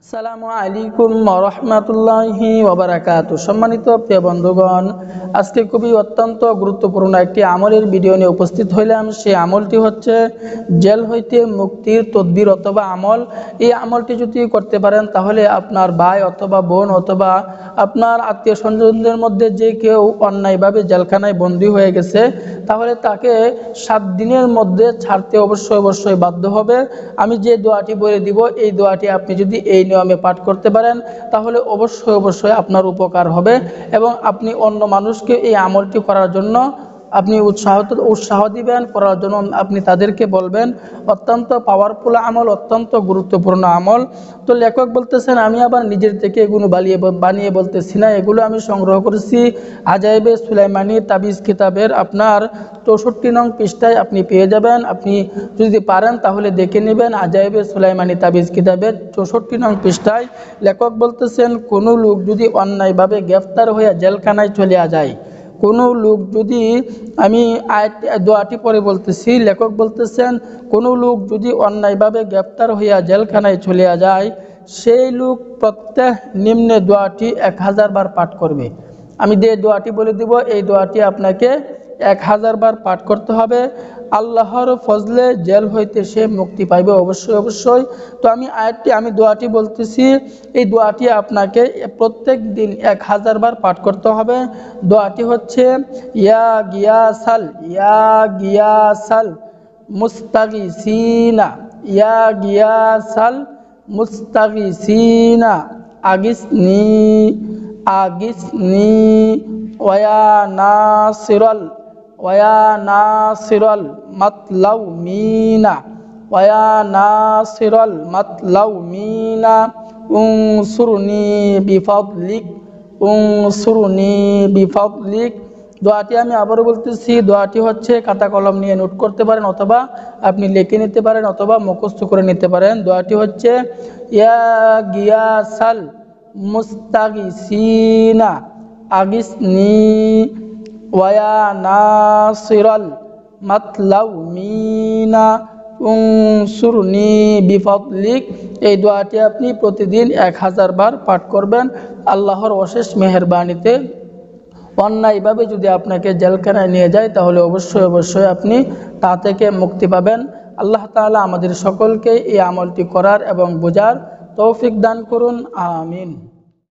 আসসালামু আলাইকুম ওয়া রাহমাতুল্লাহি ওয়া বারাকাতুহু। সম্মানিত প্রিয় বন্ধুগণ, আজকে খুবই অত্যন্ত গুরুত্বপূর্ণ একটি আমলের ভিডিও নিয়ে উপস্থিত হইলাম। সেই আমলটি হচ্ছে জেল হইতে মুক্তির তদবির অথবা আমল। এই আমলটি যদি করতে পারেন তাহলে আপনার ভাই অথবা বোন অথবা আপনার আত্মীয় স্বজনদের মধ্যে যে কেউ অন্যায়ভাবে জেলখানায় বন্দী হয়ে গেছে তাহলে তাকে 7 দিনের মধ্যে ছাড়তে অবশ্যই বাধ্য হবে। আমি যে দোয়াটি বলে দিব এই দোয়াটি আপনি যদি এই নিয়মে পাঠ করতে পারেন তাহলে অবশ্যই আপনার উপকার হবে এবং আপনি অন্য মানুষকে এই আমলটি করার জন্য আপনি উৎসাহ দিবেন, করার জন্য আপনি তাদেরকে বলবেন। অত্যন্ত পাওয়ারফুল আমল, অত্যন্ত গুরুত্বপূর্ণ আমল। তো লেখক বলতেছেন, আমি আবার নিজের থেকে এগুলো বানিয়ে বলতেছি না, এগুলো আমি সংগ্রহ করেছি আজাইবে সুলাইমানি তাবিজ কিতাবের আপনার 64 নং পৃষ্ঠায় আপনি পেয়ে যাবেন। আপনি যদি পারেন তাহলে দেখে নেবেন। আজাইবে সুলাইমানি তাবিজ কিতাবের 64 নং পৃষ্ঠায় লেখক বলতেছেন, কোনো লোক যদি অন্যায়ভাবে গ্রেফতার হয়ে জেলখানায় চলে যায়, কোনো লোক যদি, আমি দোয়াটি পরে বলতেছি, লেখক বলতেছেন কোনো লোক যদি অন্যায়ভাবে গ্রেফতার হইয়া জেলখানায় চলে যায়, সেই লোক প্রত্যেক নিম্নে দোয়াটি 1000 বার পাঠ করবে। আমি যে দোয়াটি বলে দিব এই দোয়াটি আপনাকে 1000 বার পাঠ করতে হবে। আল্লাহর ফজলে জেল হইতে সে মুক্তি পাইবে অবশ্যই। তো আমি দোয়াটি বলতেছি, এই দোয়াটি আপনাকে প্রত্যেক দিন 1000 বার পাঠ করতে হবে। দোয়াটি হচ্ছে ইয়া গিয়াসাল মুস্তাগিসিনা, ইয়া গিয়াসাল মুস্তাগিসিনা আগিসনি ওয়া নাসিরাল মাতলাউমিনা, ওয়া নাসিরাল মাতলাউমিনা উনসুরনি বিফাদলিক। দোয়াটি আমি আবারও বলতেছি, দোয়াটি হচ্ছে খাতা কলম নিয়ে নোট করতে পারেন অথবা আপনি লিখে নিতে পারেন অথবা মুখস্থ করে নিতে পারেন। দোয়াটি হচ্ছে ইয়া গিয়াসাল মুস্তাগিসিনা আগিসনি ওয়া নাসিরাল মাতলাউমিনা উনসুরনি বিফাদলিক। এই দোয়াটি আপনি প্রতিদিন 1000 বার পাঠ করবেন। আল্লাহর অশেষ মেহেরবানিতে অন্যায়ভাবে যদি আপনাকে জেলখানায় নিয়ে যায় তাহলে অবশ্যই আপনি তা থেকে মুক্তি পাবেন। আল্লাহ তাআলা আমাদের সকলকে এই আমলটি করার এবং বোঝার তৌফিক দান করুন, আমিন।